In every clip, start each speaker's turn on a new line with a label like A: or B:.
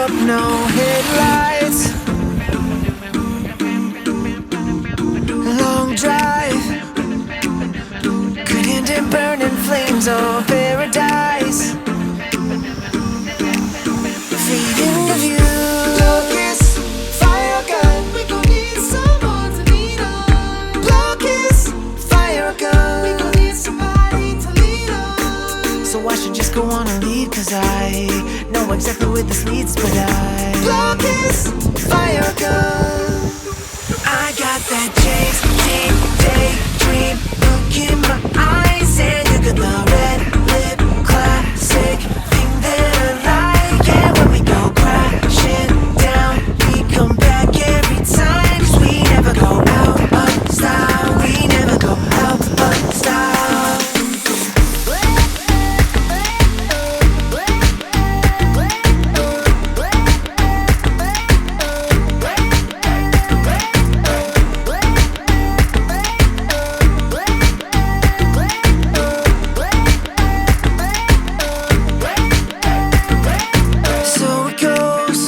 A: up, no headlights. Long drive could end in burning flames or paradise. Fade into view. Focus, fire gun. We gon' need someone to lean on. Focus, fire gun. We gon' need somebody to lean on. So I should just go on and leave, 'cause I know exactly where this leads, but Focus, fire gun. I got that James Dean daydream look in my eyes, and you got the red lip classic thing that I like. Yeah, when we go crashing down, we come back every time, 'cause we never go out of style. We never go out of style. So it goes.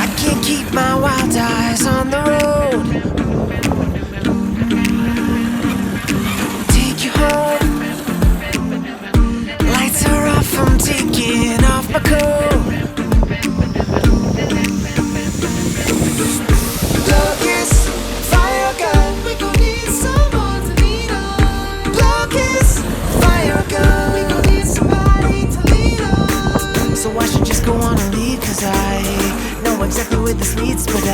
A: I can't keep my wild eyes on the road. Take you home. Lights are off, I'm taking off my coat. Focus, fire gun. We gon' need someone to lean on. Focus, fire gun. We gon' need somebody to lean on. So I should just go on and leave, 'cause I know exactly where this leads, but